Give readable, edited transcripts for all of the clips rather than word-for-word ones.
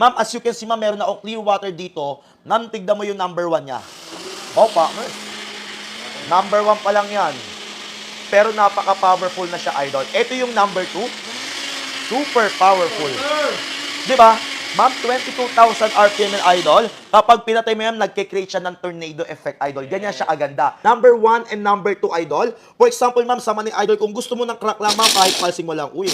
Ma'am, as you can see, ma'am, meron na akong clear water dito. Ma'am, tignan mo yung number 1 niya. Oh, partners. Number 1 pa lang yan. Pero napaka-powerful na siya, idol. Ito yung number 2. Super powerful. Di ba? Ma'am, 22,000 RPM yan, idol. Kapag pinatay mo yan, nagkikreate siya ng tornado effect, idol. Ganyan siya aganda. Number 1 and number 2, idol. For example, ma'am, sa maning idol, kung gusto mo ng crack lang, ma'am, kahit pulsing mo lang. Uy.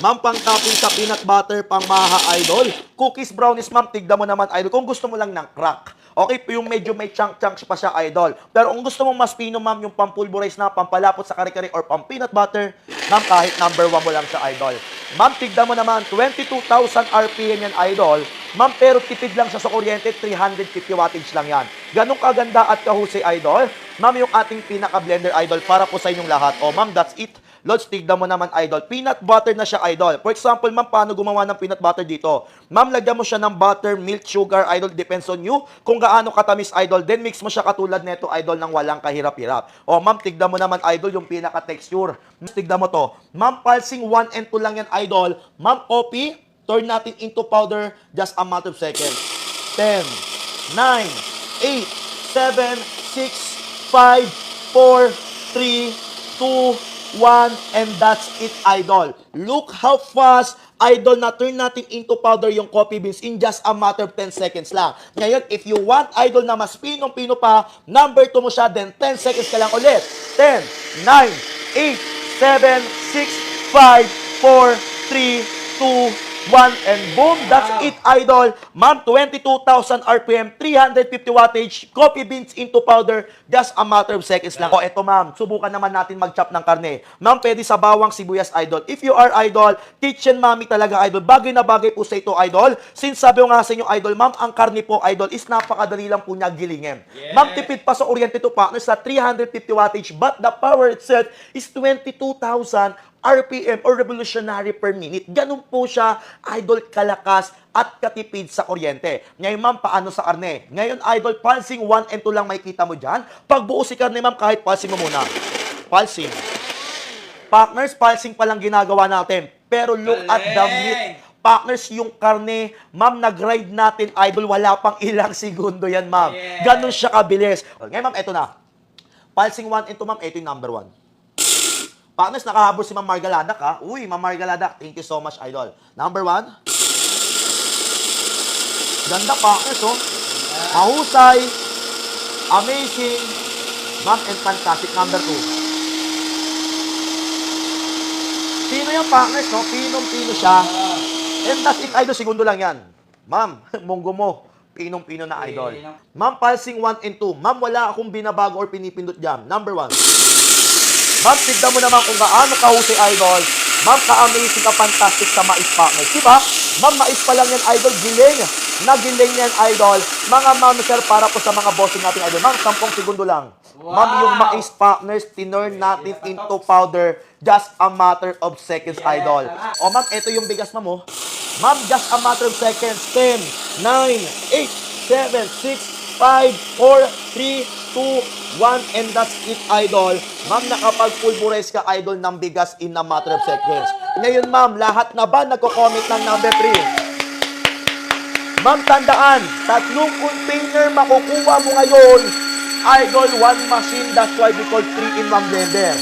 Ma'am, pang topping sa peanut butter, pang maha, idol. Cookies, brownies, ma'am, tignan mo naman, idol. Kung gusto mo lang ng crack. Okay, yung medyo may chunk-chunks pa siya, idol. Pero kung gusto mong mas pino, ma'am, yung pampulverize na, pampalapot sa kare-kare or pang peanut butter, ma'am, kahit number 1 mo lang siya, idol. Ma'am, tignan mo naman, 22,000 RPM yan, idol. Ma'am, pero tipid lang siya sa kuryente, 350 wattage lang yan. Ganong kaganda at kahusay, idol. Ma'am, yung ating pinaka-blender, idol, para po sa inyong lahat. O, ma'am, that's it. Lods, tignan mo naman, idol. Peanut butter na siya, idol. For example, ma'am, paano gumawa ng peanut butter dito? Ma'am, lagyan mo siya ng butter, milk, sugar, idol. Depends on you kung gaano katamis, idol. Then, mix mo siya katulad neto, idol, ng walang kahirap-hirap. O, ma'am, tignan mo naman, idol, yung pinaka-texture. Tignan mo to. Ma'am, pulsing 1 and 2 lang yan, idol. Ma'am, copy, turn natin into powder just a matter of seconds. 10, 9, 8, 7, 6, 5, 4, 3, 2, 1, and that's it, idol. Look how fast, idol, na turn natin into powder yung coffee beans in just a matter of 10 seconds lang. Ngayon, if you want, idol, na mas pinong-pino pa, number 2 mo siya, then 10 seconds ka lang ulit. 10, 9, 8, 7, 6, 5, 4, 3, 2, 1, and boom, that's it, idol. Ma'am, 22,000 RPM, 350 wattage, coffee beans into powder, just a matter of seconds lang. O, eto, ma'am, subukan naman natin mag-chop ng karne. Ma'am, pwede sa bawang sibuyas, idol. If you are, idol, kitchen mommy talaga, idol, bagay na bagay po sa ito, idol. Since sabi ko nga sa inyo, idol, ma'am, ang karne po, idol, is napakadali lang po niya gilingin. Yeah. Ma'am, tipid pa sa kuryente to, partner, sa 350 wattage, but the power itself is 22,000 RPM or revolutionary per minute. Ganun po siya, idol, kalakas at katipid sa kuryente. Ngayon, ma'am, paano sa karne? Ngayon, idol, pulsing 1 and 2 lang makikita mo dyan. Pag buo si karne, ma'am, kahit pulsing mo muna. Pulsing. Partners, pulsing pa lang ginagawa natin. Pero look at the meat. Partners, yung karne, ma'am, nag-grind natin, idol, wala pang ilang segundo yan, ma'am. Ganun siya kabilis. Ngayon, ma'am, eto na. Pulsing 1 and 2, ma'am, eto yung number 1. Partners, nakahabol si Ma'am Margaladak, ha? Uy, Ma'am Margaladak, thank you so much, idol. Number 1. Ganda, partners, oh. Mahusay. Amazing. Ma'am, and fantastic. Number 2. Pino yung partners, no? Pinong-pino siya. And that's it, idol. Segundo lang yan. Ma'am, munggo mo. Pinong-pino na, idol. Ma'am, pulsing 1 and 2. Ma'am, wala akong binabago or pinipindot dyan. Number 1. Ma'am, tignan mo naman kung gaano kahusay, idol. Ma'am, ka-amazing, ka-fantastic sa mais, partners. Diba? Ma'am, mais pa lang yan, idol. Giling. Nagiling yan, idol. Mga ma'am, sir, para po sa mga bossing natin, idol. Ma'am, 10 segundo lang. Wow. Ma'am, yung mais, partners, tinurn natin into powder just a matter of seconds, idol. O, ma'am, ito yung bigas, ma'am, oh. Ma'am, just a matter of seconds. 10, 9, 8, 7, 6, 5, 4, 3, 2, 1, and that's it, idol. Ma'am, nakapag-pulverize ka, idol, ng bigas in a matter of seconds. Ngayon, ma'am, lahat na ba nagko-comment ng number 3? Ma'am, tandaan, 3 container makukuha mo ngayon. Idol, 1 machine, that's why we call 3-in-1 blender.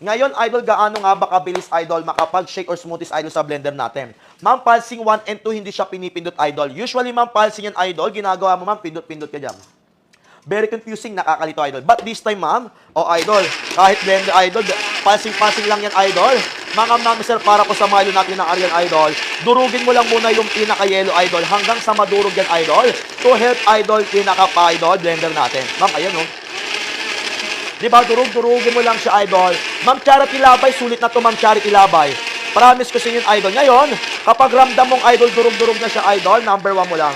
Ngayon, idol, gaano nga ba kabilis, idol, makapag-shake or smoothies, idol, sa blender natin? Ma'am, pulsing 1 and 2, hindi siya pinipindot, idol. Usually, ma'am, pulsing yan, idol, ginagawa mo, ma'am, pindot-pindot ka dyan. Very confusing, nakakalito, idol. But this time, ma'am, idol, kahit blender, idol, pulsing lang yan, idol. Mga ma'am, sir, para ko sa malo natin ng Aryan, idol, durugin mo lang muna yung pinaka-yellow, idol, hanggang sa madurog yan, idol, to help, idol, pinaka-idol, blender natin. Ma'am, ayan, oh. Diba, durugin mo lang siya, idol. Ma'am, Charity Labay, sulit na to, ma'am, Charity Labay. Promise ko sa inyo, idol. Ngayon, kapag ramdam mong, idol, durug-durug na siya, idol, number 1 mo lang.